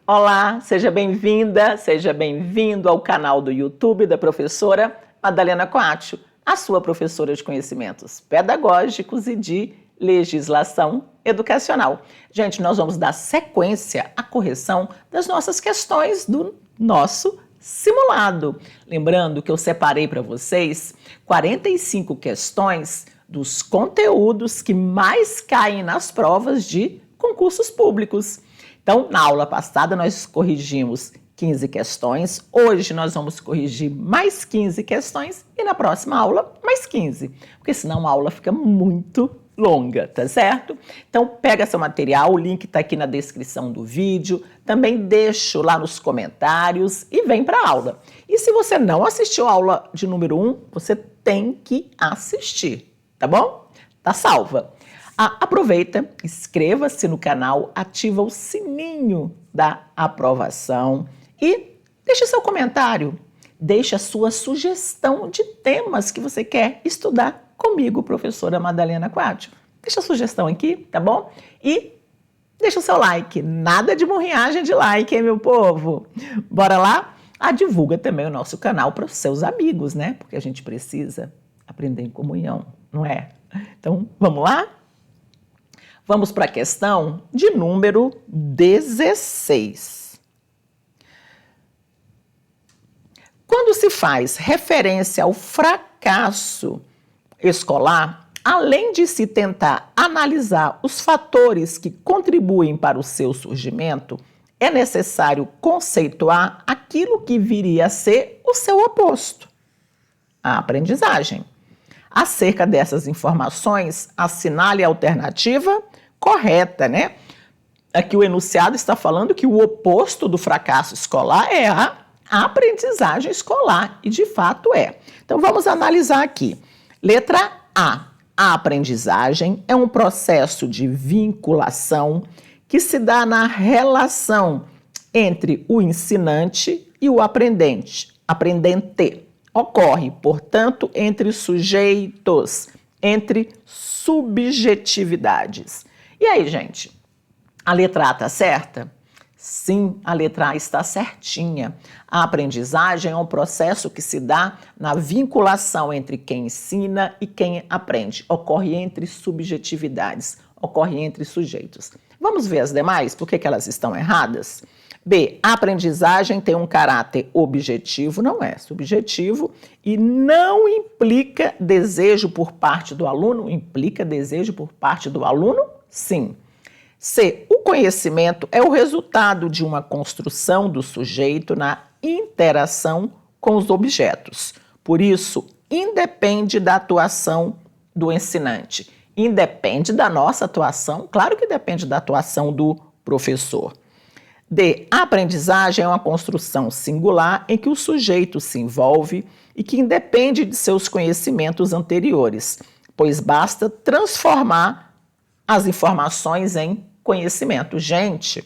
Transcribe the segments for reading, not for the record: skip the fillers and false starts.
Olá, seja bem-vinda, seja bem-vindo ao canal do YouTube da professora Madalena Coatio, a sua professora de conhecimentos pedagógicos e de legislação educacional. Gente, nós vamos dar sequência à correção das nossas questões do nosso simulado. Lembrando que eu separei para vocês 45 questões dos conteúdos que mais caem nas provas de concursos públicos. Então, na aula passada, nós corrigimos 15 questões. Hoje, nós vamos corrigir mais 15 questões e na próxima aula, mais 15. Porque senão a aula fica muito longa, tá certo? Então, pega seu material, o link está aqui na descrição do vídeo. Também deixo lá nos comentários e vem para a aula. E se você não assistiu a aula de número 1, você tem que assistir, tá bom? Tá salva. Aproveita, inscreva-se no canal, ativa o sininho da aprovação e deixe seu comentário, deixe a sua sugestão de temas que você quer estudar comigo, professora Madalena Coatio. Deixa a sugestão aqui, tá bom? E deixa o seu like, nada de morrinhagem de like, hein, meu povo? Bora lá? Divulga também o nosso canal para os seus amigos, né? Porque a gente precisa aprender em comunhão, não é? Então, vamos lá? Vamos para a questão de número 16. Quando se faz referência ao fracasso escolar, além de se tentar analisar os fatores que contribuem para o seu surgimento, é necessário conceituar aquilo que viria a ser o seu oposto, a aprendizagem. Acerca dessas informações, assinale a alternativa correta, né? Aqui o enunciado está falando que o oposto do fracasso escolar é a aprendizagem escolar, e de fato é. Então vamos analisar aqui. Letra A. A aprendizagem é um processo de vinculação que se dá na relação entre o ensinante e o aprendente. Ocorre, portanto, entre sujeitos, entre subjetividades. E aí, gente, a letra A está certa? Sim, a letra A está certinha. A aprendizagem é um processo que se dá na vinculação entre quem ensina e quem aprende. Ocorre entre subjetividades, ocorre entre sujeitos. Vamos ver as demais? Por que elas estão erradas? B. A aprendizagem tem um caráter objetivo, não é subjetivo, e não implica desejo por parte do aluno. Implica desejo por parte do aluno? Sim. C. O conhecimento é o resultado de uma construção do sujeito na interação com os objetos. Por isso, independe da atuação do ensinante. Independe da nossa atuação? Claro que depende da atuação do professor. D. A aprendizagem é uma construção singular em que o sujeito se envolve e que independe de seus conhecimentos anteriores, pois basta transformar as informações em conhecimento. Gente,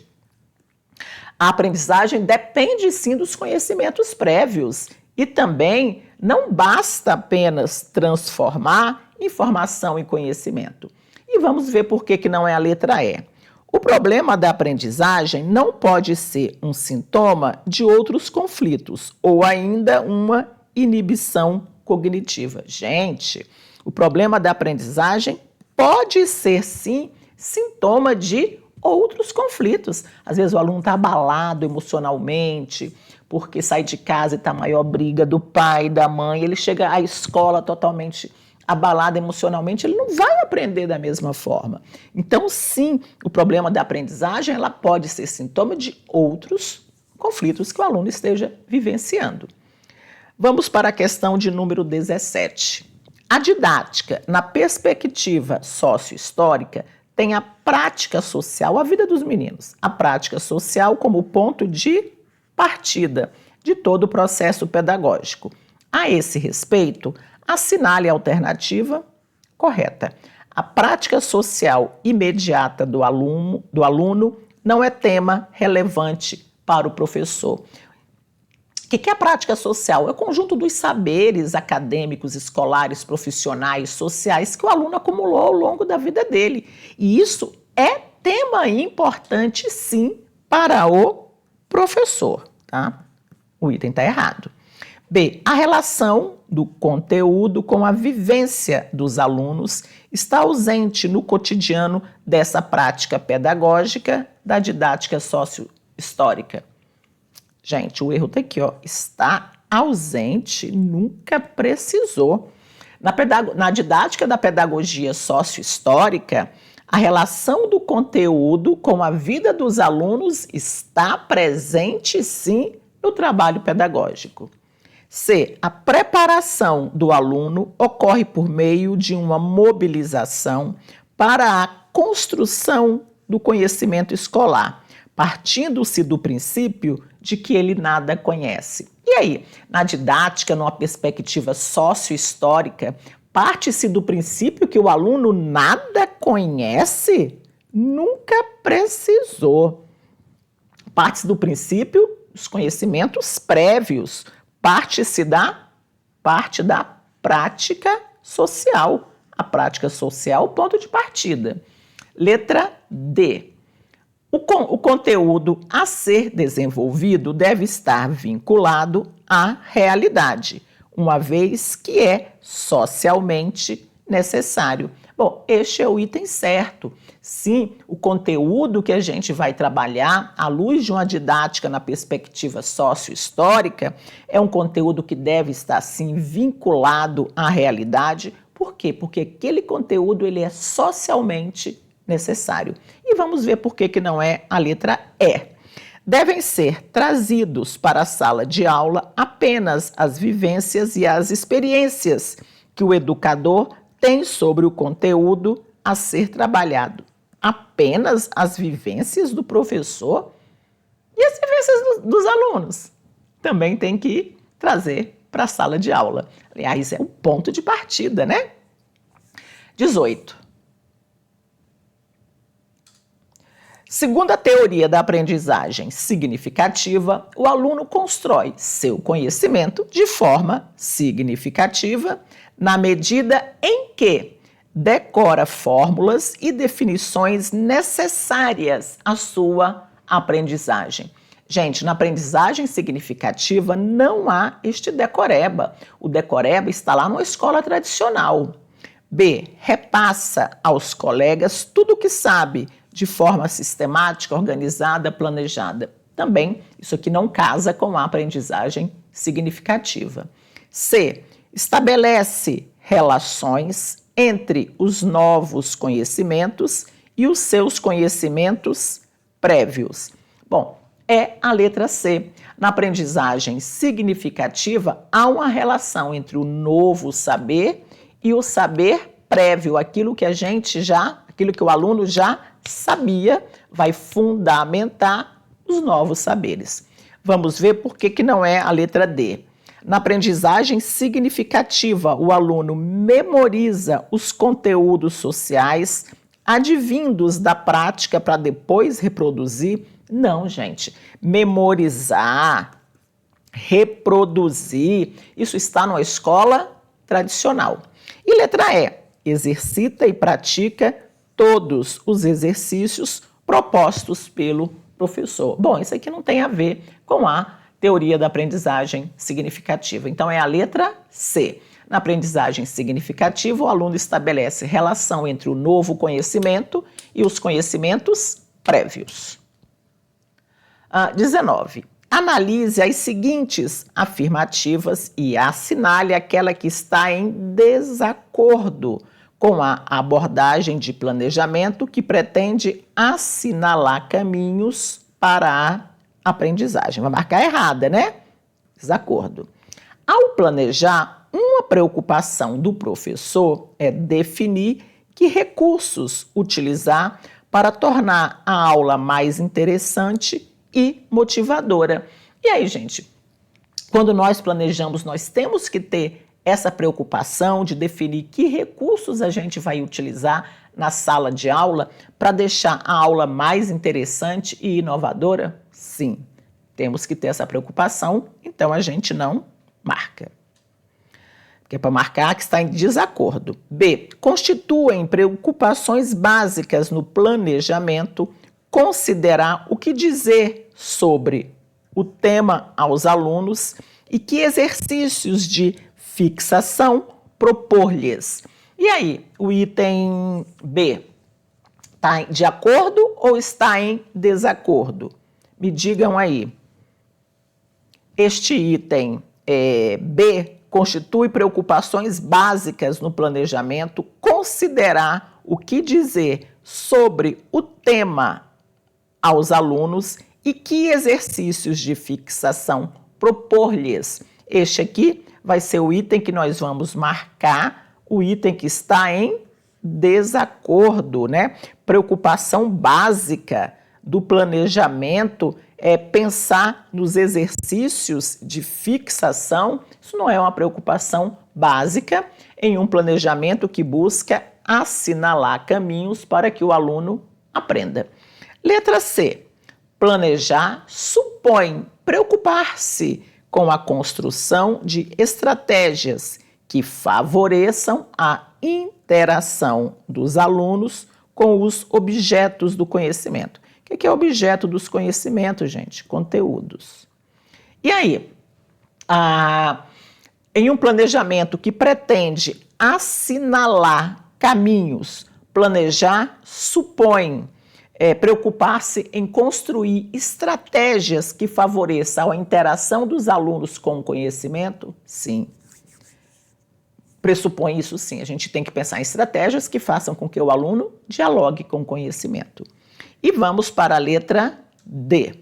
a aprendizagem depende sim dos conhecimentos prévios e também não basta apenas transformar informação em conhecimento. E vamos ver por que não é a letra E. O problema da aprendizagem não pode ser um sintoma de outros conflitos ou ainda uma inibição cognitiva. Gente, o problema da aprendizagem pode ser, sim, sintoma de outros conflitos. Às vezes o aluno está abalado emocionalmente, porque sai de casa e está a maior briga do pai, da mãe, ele chega à escola totalmente abalado emocionalmente, ele não vai aprender da mesma forma. Então, sim, o problema da aprendizagem ela pode ser sintoma de outros conflitos que o aluno esteja vivenciando. Vamos para a questão de número 17. A didática, na perspectiva sócio-histórica, tem a prática social, a vida dos meninos, a prática social como ponto de partida de todo o processo pedagógico. A esse respeito, assinale a alternativa correta. A prática social imediata do aluno não é tema relevante para o professor. O que é a prática social? É o conjunto dos saberes acadêmicos, escolares, profissionais, sociais que o aluno acumulou ao longo da vida dele. E isso é tema importante, sim, para o professor, tá? O item está errado. B, a relação do conteúdo com a vivência dos alunos está ausente no cotidiano dessa prática pedagógica da didática sócio-histórica. Gente, o erro está aqui, ó. Está ausente, nunca precisou. Na didática da pedagogia sócio-histórica, a relação do conteúdo com a vida dos alunos está presente, sim, no trabalho pedagógico. C. A preparação do aluno ocorre por meio de uma mobilização para a construção do conhecimento escolar, partindo-se do princípio de que ele nada conhece. E aí, na didática, numa perspectiva sócio-histórica, parte-se do princípio que o aluno nada conhece? Nunca precisou. Parte-se do princípio dos conhecimentos prévios. Parte da prática social. A prática social, ponto de partida. Letra D. O conteúdo a ser desenvolvido deve estar vinculado à realidade, uma vez que é socialmente necessário. Bom, este é o item certo. Sim, o conteúdo que a gente vai trabalhar à luz de uma didática na perspectiva sócio-histórica é um conteúdo que deve estar, sim, vinculado à realidade. Por quê? Porque aquele conteúdo ele é socialmente necessário. E vamos ver por que não é a letra E. Devem ser trazidos para a sala de aula apenas as vivências e as experiências que o educador tem sobre o conteúdo a ser trabalhado. Apenas as vivências do professor e as vivências dos alunos. Também tem que trazer para a sala de aula. Aliás, é o ponto de partida, né? 18. Segundo a teoria da aprendizagem significativa, o aluno constrói seu conhecimento de forma significativa na medida em que decora fórmulas e definições necessárias à sua aprendizagem. Gente, na aprendizagem significativa não há este decoreba. O decoreba está lá numa escola tradicional. B. Repassa aos colegas tudo o que sabe de forma sistemática, organizada, planejada. Também, isso aqui não casa com a aprendizagem significativa. C. Estabelece relações entre os novos conhecimentos e os seus conhecimentos prévios. Bom, é a letra C. Na aprendizagem significativa, há uma relação entre o novo saber e o saber prévio, aquilo que o aluno já sabia, vai fundamentar os novos saberes. Vamos ver por que não é a letra D. Na aprendizagem significativa, o aluno memoriza os conteúdos sociais advindos da prática para depois reproduzir. Não, gente. Memorizar, reproduzir, isso está numa escola tradicional. E letra E. Exercita e pratica todos os exercícios propostos pelo professor. Bom, isso aqui não tem a ver com a teoria da aprendizagem significativa. Então, é a letra C. Na aprendizagem significativa, o aluno estabelece relação entre o novo conhecimento e os conhecimentos prévios. 19. Analise as seguintes afirmativas e assinale aquela que está em desacordo com a abordagem de planejamento que pretende assinalar caminhos para a aprendizagem. Vai marcar errada, né? Desacordo. Ao planejar, uma preocupação do professor é definir que recursos utilizar para tornar a aula mais interessante e motivadora. E aí, gente, quando nós planejamos, nós temos que ter essa preocupação de definir que recursos a gente vai utilizar na sala de aula para deixar a aula mais interessante e inovadora? Sim, temos que ter essa preocupação, então a gente não marca. Porque é para marcar que está em desacordo. B. Constituem preocupações básicas no planejamento considerar o que dizer sobre o tema aos alunos e que exercícios de fixação propor-lhes. E aí, o item B está de acordo ou está em desacordo? Me digam aí. Este item B constitui preocupações básicas no planejamento, considerar o que dizer sobre o tema aos alunos e que exercícios de fixação propor-lhes. Este aqui vai ser o item que nós vamos marcar, o item que está em desacordo, né? Preocupação básica do planejamento é pensar nos exercícios de fixação. Isso não é uma preocupação básica em um planejamento que busca assinalar caminhos para que o aluno aprenda. Letra C. Planejar supõe preocupar-se com a construção de estratégias que favoreçam a interação dos alunos com os objetos do conhecimento. O que é objeto dos conhecimentos, gente? Conteúdos. E aí, em um planejamento que pretende assinalar caminhos, planejar supõe preocupar-se em construir estratégias que favoreçam a interação dos alunos com o conhecimento? Sim. Pressupõe isso sim. A gente tem que pensar em estratégias que façam com que o aluno dialogue com o conhecimento. E vamos para a letra D.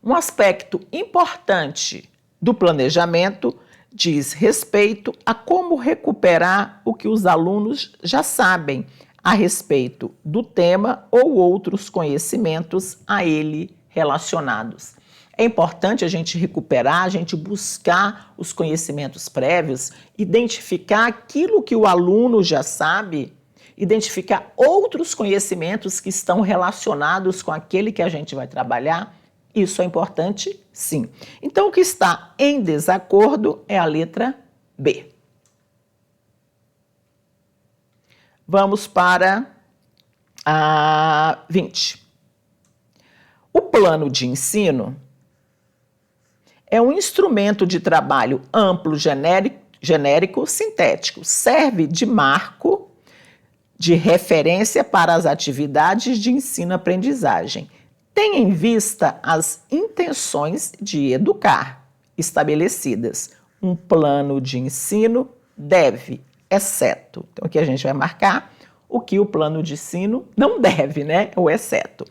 Um aspecto importante do planejamento diz respeito a como recuperar o que os alunos já sabem a respeito do tema ou outros conhecimentos a ele relacionados. É importante a gente recuperar, a gente buscar os conhecimentos prévios, identificar aquilo que o aluno já sabe, identificar outros conhecimentos que estão relacionados com aquele que a gente vai trabalhar. Isso é importante, sim. Então, o que está em desacordo é a letra B. Vamos para a 20. O plano de ensino é um instrumento de trabalho amplo, genérico, sintético. Serve de marco de referência para as atividades de ensino-aprendizagem. Tem em vista as intenções de educar estabelecidas. Um plano de ensino deve, exceto. Então, aqui a gente vai marcar o que o plano de ensino não deve, né? O exceto.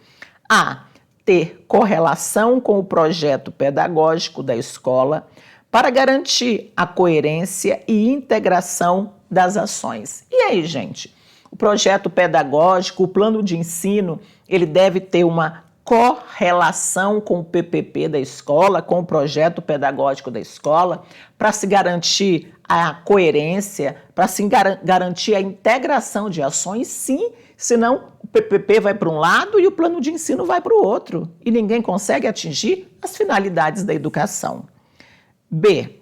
A. Ter correlação com o projeto pedagógico da escola para garantir a coerência e integração das ações. E aí, gente? O projeto pedagógico, o plano de ensino, ele deve ter uma correlação com o PPP da escola, com o projeto pedagógico da escola, para se garantir a coerência, para se garantir a integração de ações, sim, senão o PPP vai para um lado e o plano de ensino vai para o outro, e ninguém consegue atingir as finalidades da educação. B.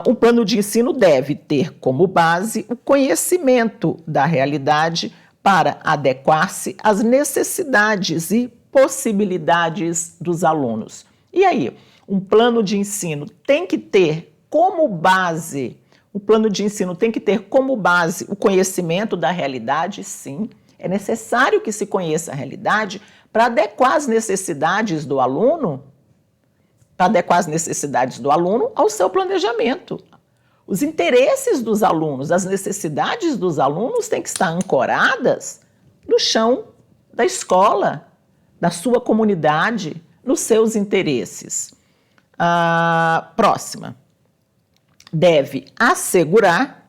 O plano de ensino deve ter como base o conhecimento da realidade para adequar-se às necessidades e possibilidades dos alunos. E aí, um plano de ensino tem que ter como base, o plano de ensino tem que ter como base o conhecimento da realidade, sim. É necessário que se conheça a realidade para adequar as necessidades do aluno, ao seu planejamento. Os interesses dos alunos, as necessidades dos alunos têm que estar ancoradas no chão da escola, da sua comunidade, nos seus interesses. Próxima. Deve assegurar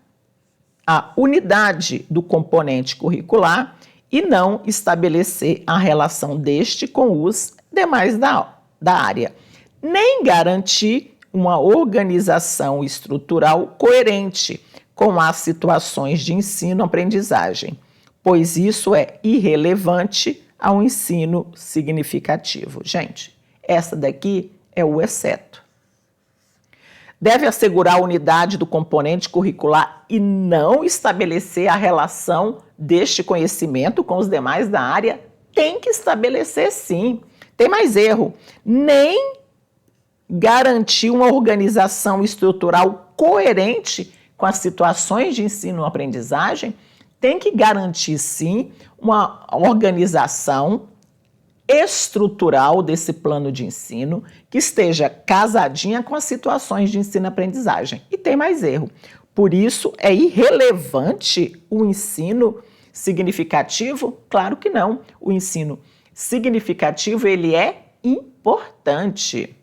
a unidade do componente curricular e não estabelecer a relação deste com os demais da área, nem garantir uma organização estrutural coerente com as situações de ensino-aprendizagem, pois isso é irrelevante ao ensino significativo. Gente, essa daqui é o exceto. Deve assegurar a unidade do componente curricular e não estabelecer a relação deste conhecimento com os demais da área? Tem que estabelecer, sim. tem mais erro, nem garantir uma organização estrutural coerente com as situações de ensino-aprendizagem, tem que garantir, sim, uma organização estrutural desse plano de ensino que esteja casadinha com as situações de ensino-aprendizagem. E tem mais erro. Por isso, é irrelevante o ensino significativo? Claro que não. O ensino significativo, ele é importante.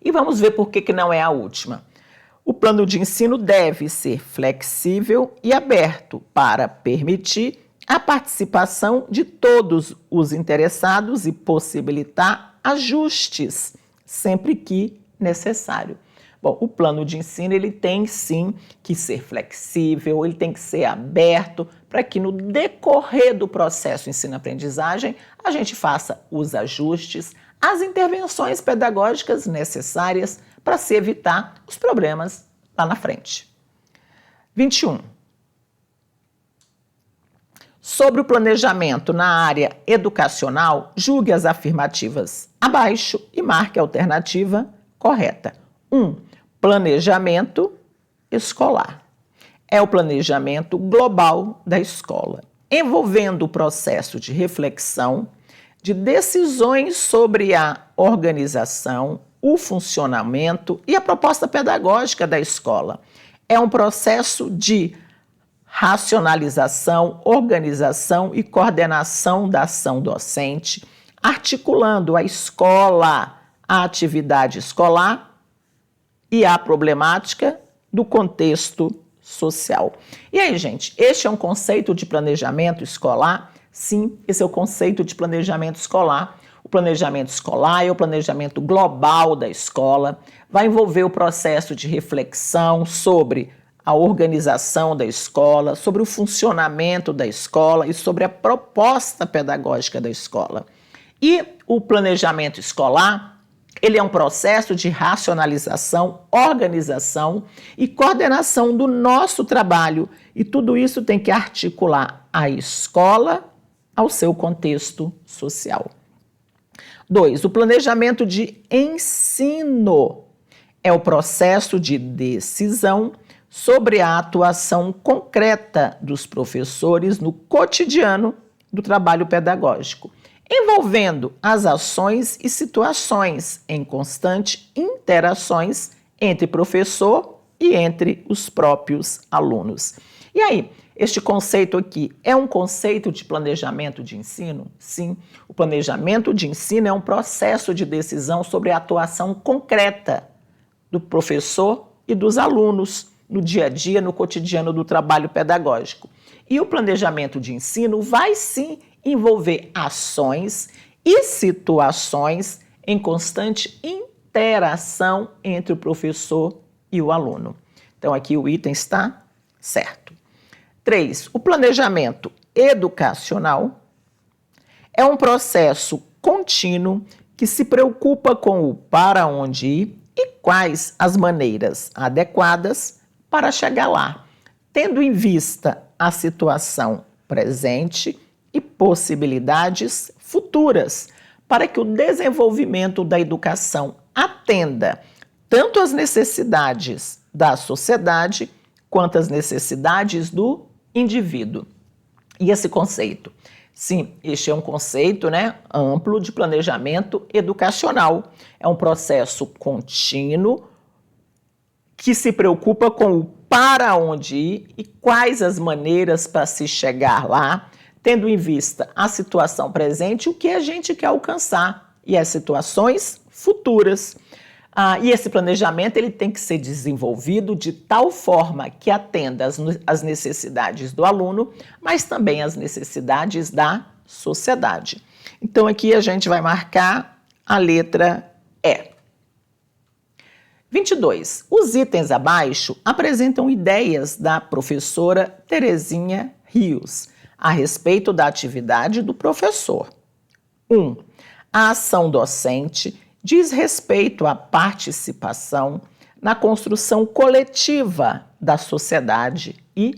E vamos ver por que não é a última. O plano de ensino deve ser flexível e aberto para permitir a participação de todos os interessados e possibilitar ajustes, sempre que necessário. Bom, o plano de ensino ele tem sim que ser flexível, ele tem que ser aberto para que no decorrer do processo ensino-aprendizagem a gente faça os ajustes, as intervenções pedagógicas necessárias para se evitar os problemas lá na frente. 21. Sobre o planejamento na área educacional, julgue as afirmativas abaixo e marque a alternativa correta. 1. Planejamento escolar. É o planejamento global da escola, envolvendo o processo de reflexão, de decisões sobre a organização, o funcionamento e a proposta pedagógica da escola. É um processo de racionalização, organização e coordenação da ação docente, articulando a escola, a atividade escolar e a problemática do contexto social. E aí, gente, este é um conceito de planejamento escolar? Sim, esse é o conceito de planejamento escolar. O planejamento escolar é o planejamento global da escola, vai envolver o processo de reflexão sobre a organização da escola, sobre o funcionamento da escola e sobre a proposta pedagógica da escola. E o planejamento escolar, ele é um processo de racionalização, organização e coordenação do nosso trabalho. E tudo isso tem que articular a escola ao seu contexto social. 2. O planejamento de ensino é o processo de decisão sobre a atuação concreta dos professores no cotidiano do trabalho pedagógico, envolvendo as ações e situações em constante interações entre professor e entre os próprios alunos. E aí, este conceito aqui é um conceito de planejamento de ensino? Sim, o planejamento de ensino é um processo de decisão sobre a atuação concreta do professor e dos alunos no dia a dia, no cotidiano do trabalho pedagógico. E o planejamento de ensino vai sim envolver ações e situações em constante interação entre o professor e o aluno. Então aqui o item está certo. 3. O planejamento educacional é um processo contínuo que se preocupa com o para onde ir e quais as maneiras adequadas para chegar lá, tendo em vista a situação presente e possibilidades futuras, para que o desenvolvimento da educação atenda tanto às necessidades da sociedade quanto às necessidades do indivíduo. E esse conceito? Sim, este é um conceito, amplo de planejamento educacional. É um processo contínuo que se preocupa com o para onde ir e quais as maneiras para se chegar lá, tendo em vista a situação presente, o que a gente quer alcançar e as situações futuras. E esse planejamento ele tem que ser desenvolvido de tal forma que atenda às necessidades do aluno, mas também às necessidades da sociedade. Então aqui a gente vai marcar a letra E. 22. Os itens abaixo apresentam ideias da professora Terezinha Rios a respeito da atividade do professor. 1. A ação docente diz respeito à participação na construção coletiva da sociedade e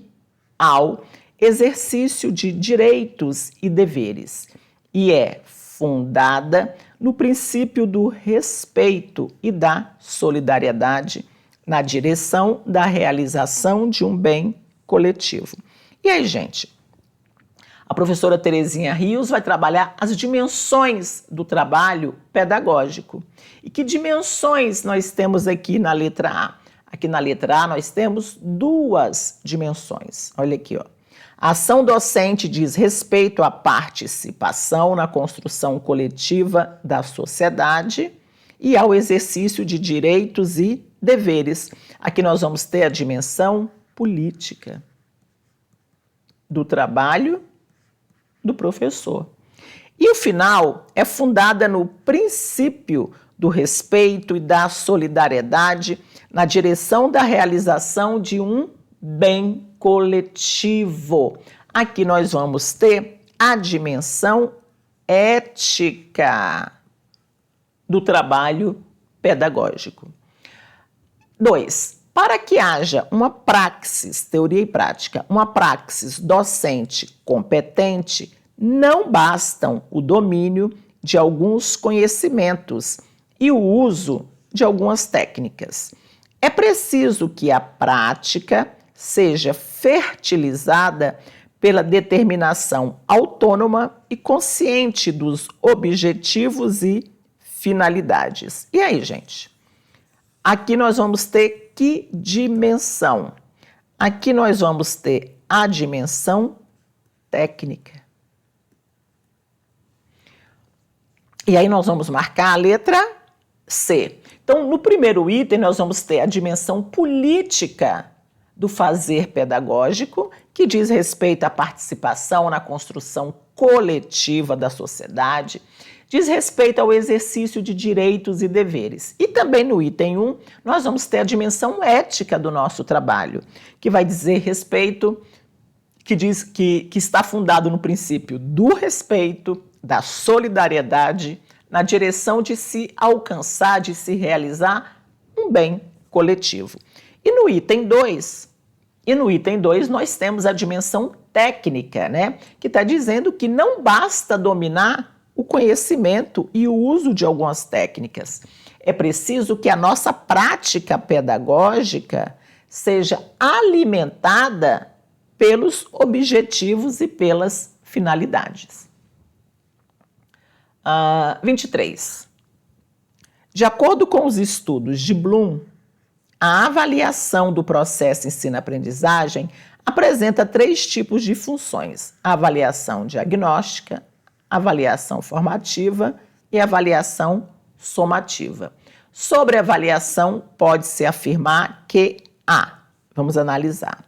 ao exercício de direitos e deveres, e é fundada no princípio do respeito e da solidariedade na direção da realização de um bem coletivo. E aí, gente? A professora Terezinha Rios vai trabalhar as dimensões do trabalho pedagógico. E que dimensões nós temos aqui na letra A? Aqui na letra A nós temos duas dimensões. Olha aqui, ó. A ação docente diz respeito à participação na construção coletiva da sociedade e ao exercício de direitos e deveres. Aqui nós vamos ter a dimensão política do trabalho do professor. E o final é fundada no princípio do respeito e da solidariedade na direção da realização de um bem coletivo. Aqui nós vamos ter a dimensão ética do trabalho pedagógico. 2. Para que haja uma praxis, teoria e prática, uma praxis docente competente, não bastam o domínio de alguns conhecimentos e o uso de algumas técnicas. É preciso que a prática seja fertilizada pela determinação autônoma e consciente dos objetivos e finalidades. E aí, gente? Aqui nós vamos ter que dimensão? Aqui nós vamos ter a dimensão técnica. E aí nós vamos marcar a letra C. Então, no primeiro item, nós vamos ter a dimensão política do fazer pedagógico, que diz respeito à participação na construção coletiva da sociedade, diz respeito ao exercício de direitos e deveres. E também no item 1, nós vamos ter a dimensão ética do nosso trabalho, que vai dizer respeito, que diz que está fundado no princípio do respeito, da solidariedade, na direção de se alcançar, de se realizar um bem coletivo. E no item 2, nós temos a dimensão técnica, né? Que está dizendo que não basta dominar o conhecimento e o uso de algumas técnicas. É preciso que a nossa prática pedagógica seja alimentada pelos objetivos e pelas finalidades. 23. De acordo com os estudos de Bloom, a avaliação do processo ensino-aprendizagem apresenta 3 tipos de funções: a avaliação diagnóstica, a avaliação formativa e a avaliação somativa. Sobre a avaliação, pode-se afirmar que vamos analisar,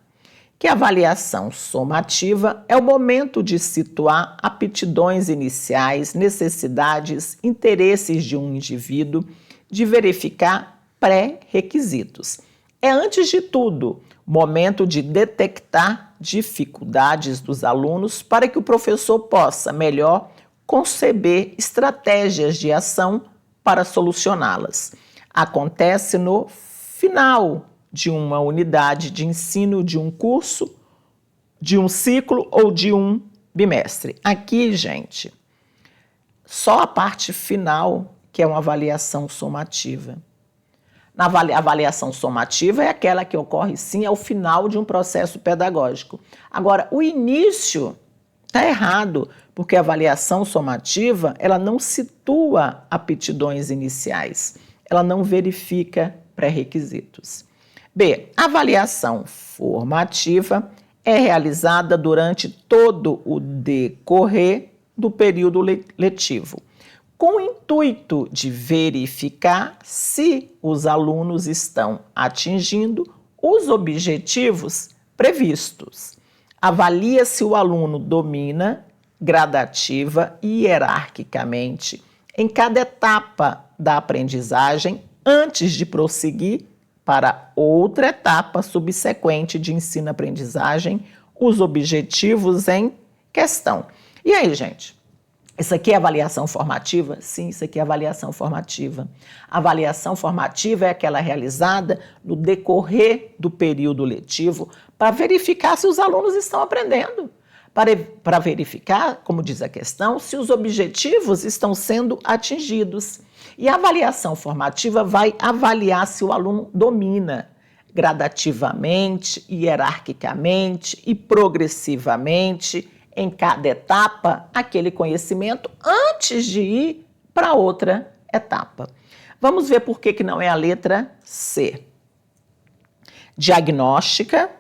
que a avaliação somativa é o momento de situar aptidões iniciais, necessidades, interesses de um indivíduo, de verificar pré-requisitos. É, antes de tudo, momento de detectar dificuldades dos alunos para que o professor possa melhor conceber estratégias de ação para solucioná-las. Acontece no final de uma unidade de ensino, de um curso, de um ciclo ou de um bimestre. Aqui, gente, só a parte final que é uma avaliação somativa. A avaliação somativa é aquela que ocorre, sim, ao final de um processo pedagógico. Agora, o início está errado, porque a avaliação somativa, ela não situa aptidões iniciais, ela não verifica pré-requisitos. B. A avaliação formativa é realizada durante todo o decorrer do período letivo, com o intuito de verificar se os alunos estão atingindo os objetivos previstos. Avalia se o aluno domina gradativa e hierarquicamente em cada etapa da aprendizagem antes de prosseguir para outra etapa subsequente de ensino-aprendizagem, os objetivos em questão. E aí, gente? Isso aqui é avaliação formativa? Sim, isso aqui é avaliação formativa. A avaliação formativa é aquela realizada no decorrer do período letivo para verificar se os alunos estão aprendendo, para verificar, como diz a questão, se os objetivos estão sendo atingidos. E a avaliação formativa vai avaliar se o aluno domina gradativamente, hierarquicamente e progressivamente em cada etapa aquele conhecimento antes de ir para outra etapa. Vamos ver por que não é a letra C. Diagnóstica.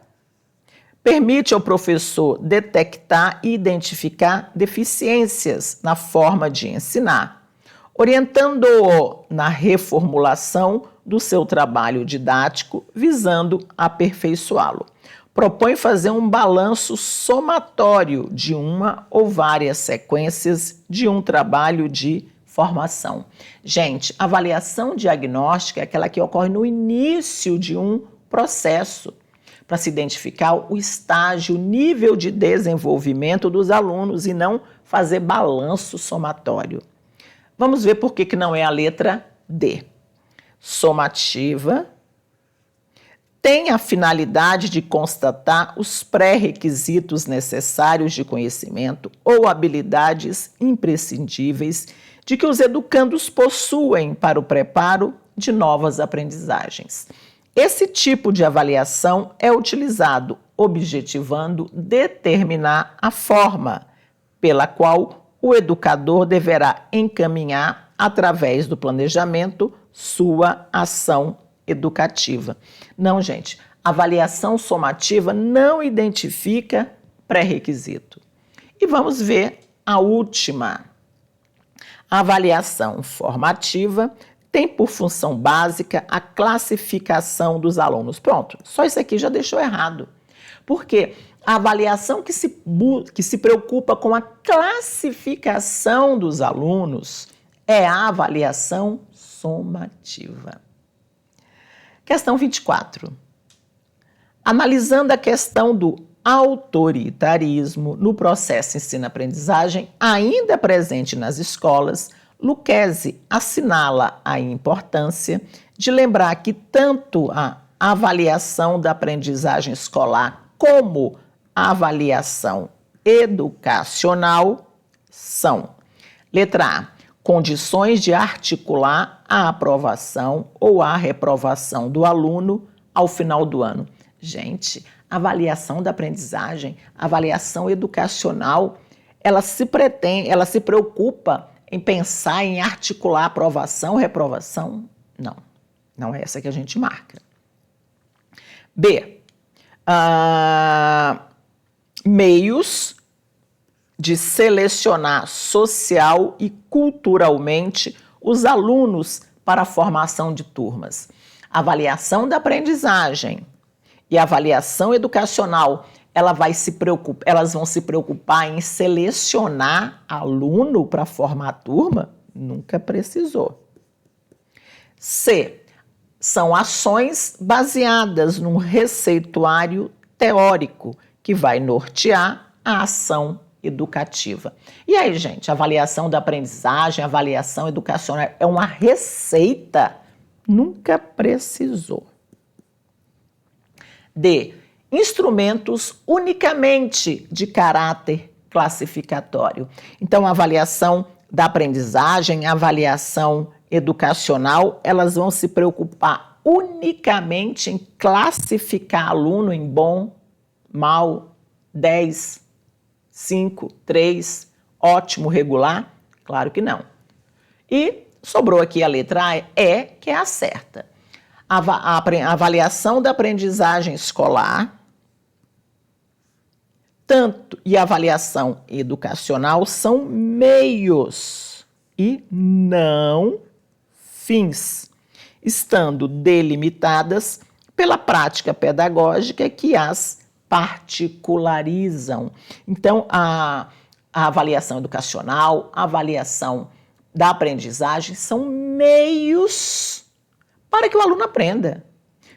Permite ao professor detectar e identificar deficiências na forma de ensinar, orientando-o na reformulação do seu trabalho didático, visando aperfeiçoá-lo. Propõe fazer um balanço somatório de uma ou várias sequências de um trabalho de formação. Gente, avaliação diagnóstica é aquela que ocorre no início de um processo, para se identificar o estágio, o nível de desenvolvimento dos alunos e não fazer balanço somatório. Vamos ver por que não é a letra D. Somativa tem a finalidade de constatar os pré-requisitos necessários de conhecimento ou habilidades imprescindíveis de que os educandos possuem para o preparo de novas aprendizagens. Esse tipo de avaliação é utilizado objetivando determinar a forma pela qual o educador deverá encaminhar, através do planejamento, sua ação educativa. Não, gente, avaliação somativa não identifica pré-requisito. E vamos ver a última. A avaliação formativa tem por função básica a classificação dos alunos. Pronto, só isso aqui já deixou errado. Porque a avaliação que se preocupa com a classificação dos alunos é a avaliação somativa. Questão 24. Analisando a questão do autoritarismo no processo ensino-aprendizagem ainda presente nas escolas, Lucchesi assinala a importância de lembrar que tanto a avaliação da aprendizagem escolar como a avaliação educacional são: letra A, condições de articular a aprovação ou a reprovação do aluno ao final do ano. Gente, avaliação da aprendizagem, avaliação educacional, ela se preocupa em pensar em articular aprovação, reprovação? Não, não é essa que a gente marca. B. Meios de selecionar social e culturalmente os alunos para a formação de turmas. Avaliação da aprendizagem e avaliação educacional, elas vão se preocupar em selecionar aluno para formar a turma? Nunca precisou. C. São ações baseadas num receituário teórico que vai nortear a ação educativa. E aí, gente, avaliação da aprendizagem, avaliação educacional é uma receita? Nunca precisou. D. Instrumentos unicamente de caráter classificatório. Então, a avaliação da aprendizagem, a avaliação educacional, elas vão se preocupar unicamente em classificar aluno em bom, mal, 10, 5, 3, ótimo, regular? Claro que não. E sobrou aqui a letra E, que é a certa. A avaliação da aprendizagem escolar e a avaliação educacional são meios e não fins, estando delimitadas pela prática pedagógica que as particularizam. Então, a avaliação educacional, a avaliação da aprendizagem são meios para que o aluno aprenda.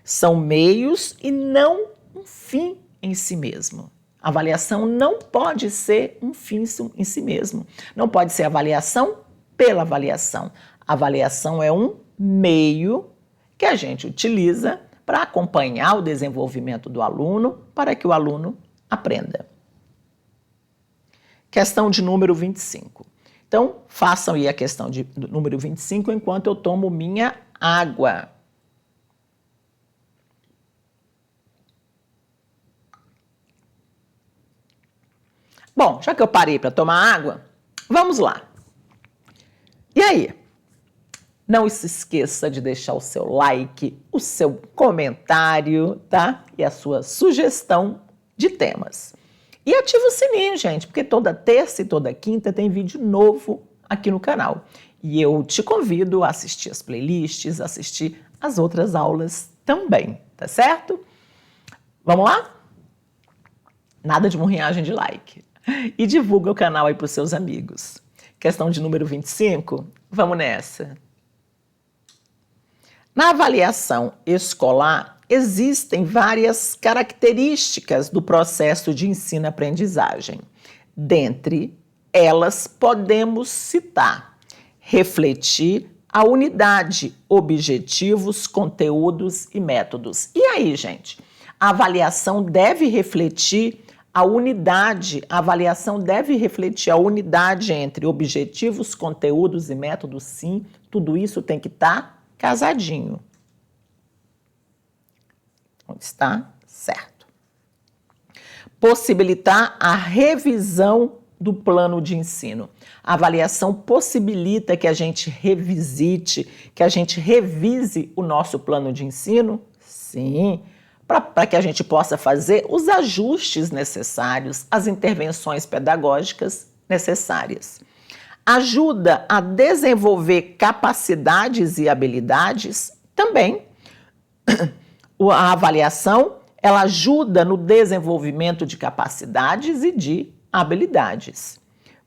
São meios e não um fim em si mesmo. A avaliação não pode ser um fim em si mesmo. Não pode ser avaliação pela avaliação. A avaliação é um meio que a gente utiliza para acompanhar o desenvolvimento do aluno, para que o aluno aprenda. questão de número 25. Então, façam aí a questão de número 25 enquanto eu tomo minha água. Bom, já que eu parei para tomar água, vamos lá. E aí? Não se esqueça de deixar o seu like, o seu comentário, tá? E a sua sugestão de temas. E ativa o sininho, gente, porque toda terça e toda quinta tem vídeo novo aqui no canal. E eu te convido a assistir as playlists, assistir as outras aulas também, tá certo? Vamos lá? Nada de murrinhagem de like. E divulga o canal aí para os seus amigos. Questão de número 25, vamos nessa. Na avaliação escolar, existem várias características do processo de ensino-aprendizagem. Dentre elas, podemos citar: refletir a unidade, objetivos, conteúdos e métodos. E aí, gente? A avaliação deve refletir a unidade, a avaliação deve refletir a unidade entre objetivos, conteúdos e métodos, sim. Tudo isso tem que estar casadinho. Está certo. Possibilitar a revisão do plano de ensino. A avaliação possibilita que a gente revisite, que a gente revise o nosso plano de ensino? Sim, para que a gente possa fazer os ajustes necessários, as intervenções pedagógicas necessárias. Ajuda a desenvolver capacidades e habilidades também. A avaliação, ela ajuda no desenvolvimento de capacidades e de habilidades.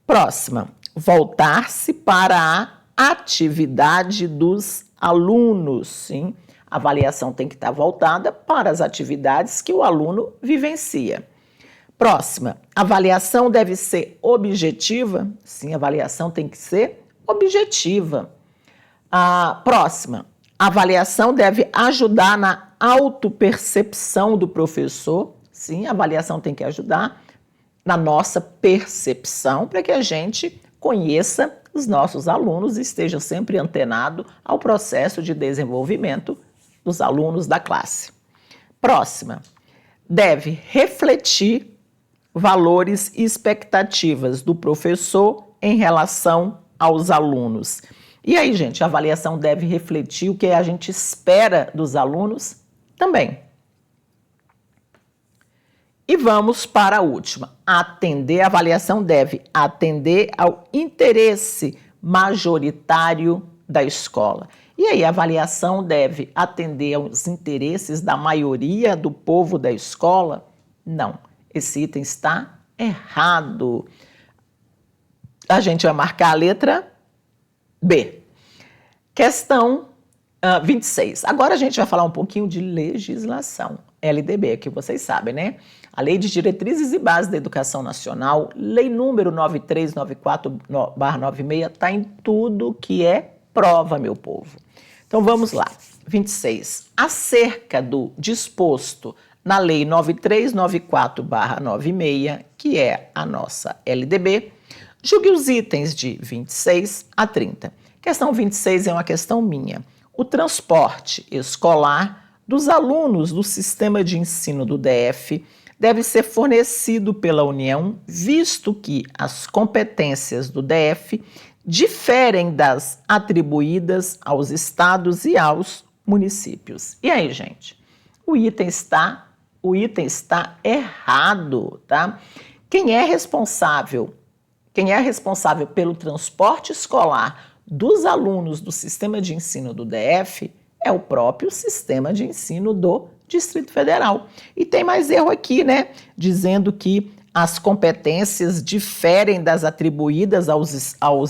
Próxima, voltar-se para a atividade dos alunos. Sim, a avaliação tem que estar voltada para as atividades que o aluno vivencia. Próxima, a avaliação deve ser objetiva? Sim, a avaliação tem que ser objetiva. Próxima, a avaliação deve ajudar na autopercepção do professor? Sim, a avaliação tem que ajudar na nossa percepção para que a gente conheça os nossos alunos e esteja sempre antenado ao processo de desenvolvimento dos alunos da classe. Próxima, deve refletir valores e expectativas do professor em relação aos alunos. E aí, gente, a avaliação deve refletir o que a gente espera dos alunos também. E vamos para a última. A avaliação deve atender ao interesse majoritário da escola. E aí, a avaliação deve atender aos interesses da maioria do povo da escola? Não. Esse item está errado. A gente vai marcar a letra B. Questão 26. Agora a gente vai falar um pouquinho de legislação. LDB, que vocês sabem, né? A Lei de Diretrizes e Bases da Educação Nacional, Lei número 9394/96, está em tudo que é prova, meu povo. Então vamos lá. 26. Acerca do disposto na Lei 9394/96, que é a nossa LDB, julgue os itens de 26 a 30. Questão 26 é uma questão minha. O transporte escolar dos alunos do sistema de ensino do DF deve ser fornecido pela União, visto que as competências do DF diferem das atribuídas aos estados e aos municípios. E aí, gente? O item está errado, tá? Quem é responsável pelo transporte escolar dos alunos do sistema de ensino do DF é o próprio sistema de ensino do Distrito Federal. E tem mais erro aqui, né? Dizendo que as competências diferem das atribuídas aos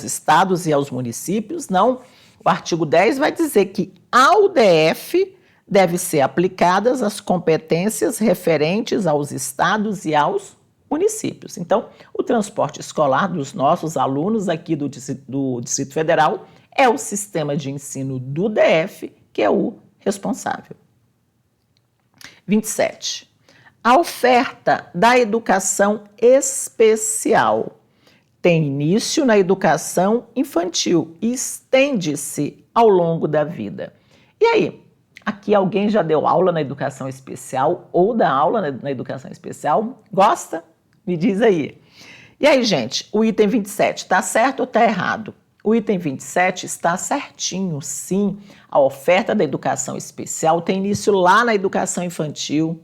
estados e aos municípios. Não. O artigo 10 vai dizer que ao DF deve ser aplicadas as competências referentes aos estados e aos municípios. Então, o transporte escolar dos nossos alunos aqui do Distrito Federal é o sistema de ensino do DF que é o responsável. 27. A oferta da educação especial. tem início na educação infantil e estende-se ao longo da vida. E aí, aqui alguém já deu aula na educação especial ou dá aula na educação especial? Gosta? Me diz aí. E aí, gente, o item 27 está certo ou está errado? O item 27 está certinho, sim. A oferta da educação especial tem início lá na educação infantil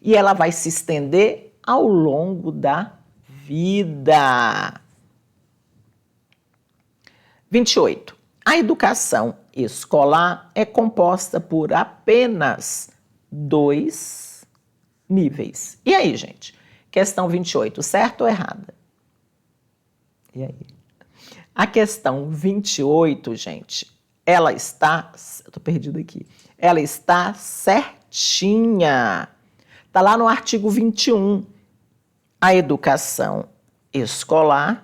e ela vai se estender ao longo da vida. 28. A educação escolar é composta por apenas 2 níveis. E aí, gente? Questão 28, certo ou errada? E aí? A questão 28, gente, ela está... Eu tô perdido aqui. Ela está certinha. Está lá no artigo 21. A educação escolar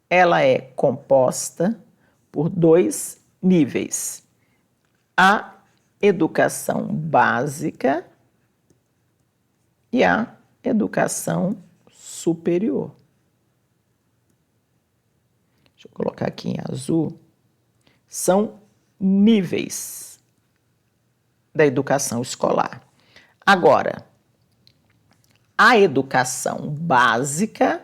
ela é composta por 2 níveis. A educação básica e a educação superior. Deixa eu colocar aqui em azul. São níveis da educação escolar. Agora, a educação básica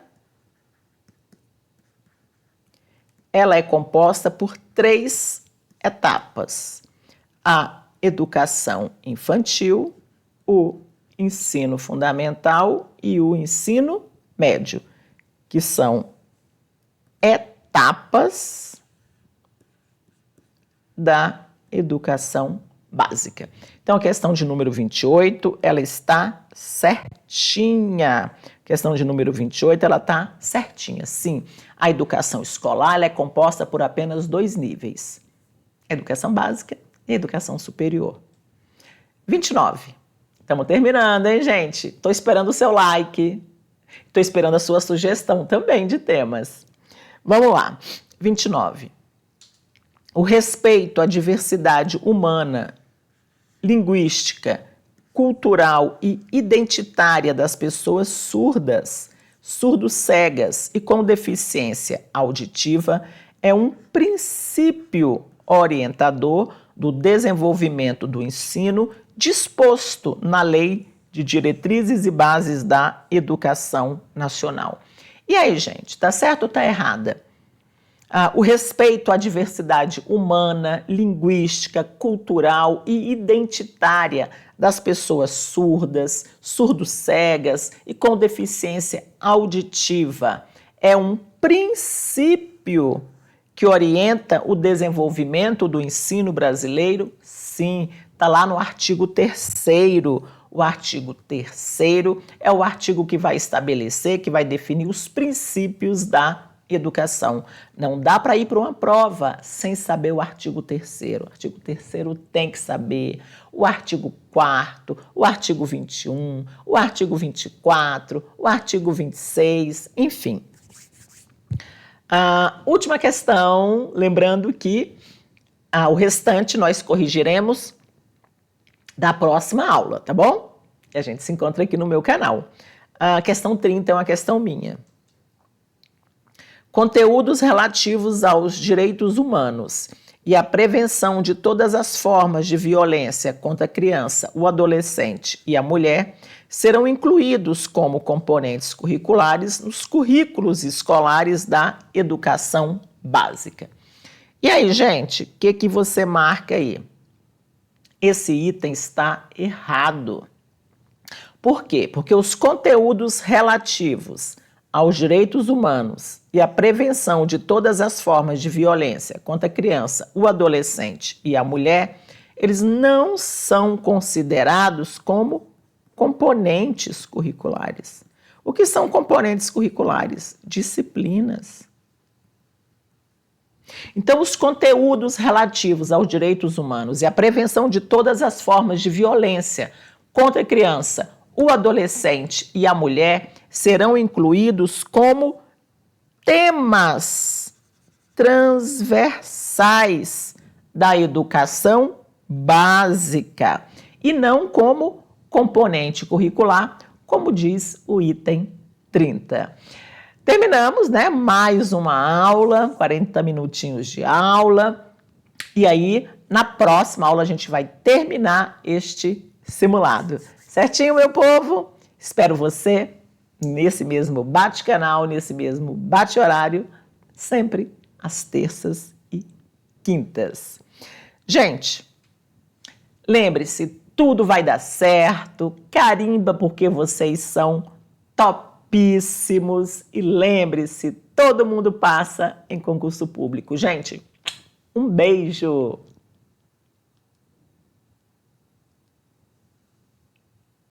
ela é composta por 3 etapas. A educação infantil, o ensino fundamental e o ensino médio, que são etapas da educação básica. Então, a questão de número 28, ela está certinha. Questão de número 28, ela está certinha. Sim, a educação escolar ela é composta por apenas 2 níveis. Educação básica e educação superior. 29. Estamos terminando, hein, gente? Estou esperando o seu like. Estou esperando a sua sugestão também de temas. Vamos lá. 29. O respeito à diversidade humana, linguística, cultural e identitária das pessoas surdas, surdo-cegas e com deficiência auditiva é um princípio orientador do desenvolvimento do ensino disposto na Lei de Diretrizes e Bases da Educação Nacional. E aí, gente, tá certo ou tá errada? O respeito à diversidade humana, linguística, cultural e identitária das pessoas surdas, surdo-cegas e com deficiência auditiva é um princípio que orienta o desenvolvimento do ensino brasileiro? Sim, está lá no artigo 3º. O artigo 3º é o artigo que vai estabelecer, que vai definir os princípios da educação. Não dá para ir para uma prova sem saber o artigo 3º. O artigo 3º tem que saber o artigo 4º, o artigo 21, o artigo 24, o artigo 26, enfim. Última questão, lembrando que o restante nós corrigiremos da próxima aula, tá bom? E a gente se encontra aqui no meu canal. A questão 30 é uma questão minha. Conteúdos relativos aos direitos humanos e à prevenção de todas as formas de violência contra a criança, o adolescente e a mulher serão incluídos como componentes curriculares nos currículos escolares da educação básica. E aí, gente, o que você marca aí? Esse item está errado. Por quê? Porque os conteúdos relativos aos direitos humanos e à prevenção de todas as formas de violência contra a criança, o adolescente e a mulher, eles não são considerados como componentes curriculares. O que são componentes curriculares? Disciplinas. Então, os conteúdos relativos aos direitos humanos e à prevenção de todas as formas de violência contra a criança, o adolescente e a mulher serão incluídos como temas transversais da educação básica e não como componente curricular, como diz o item 30. Terminamos, né? Mais uma aula, 40 minutinhos de aula. E aí, na próxima aula, a gente vai terminar este simulado. Certinho, meu povo? Espero você nesse mesmo bate-canal, nesse mesmo bate-horário, sempre às terças e quintas. Gente, lembre-se, tudo vai dar certo, carimba porque vocês são topíssimos e lembre-se, todo mundo passa em concurso público. Gente, um beijo!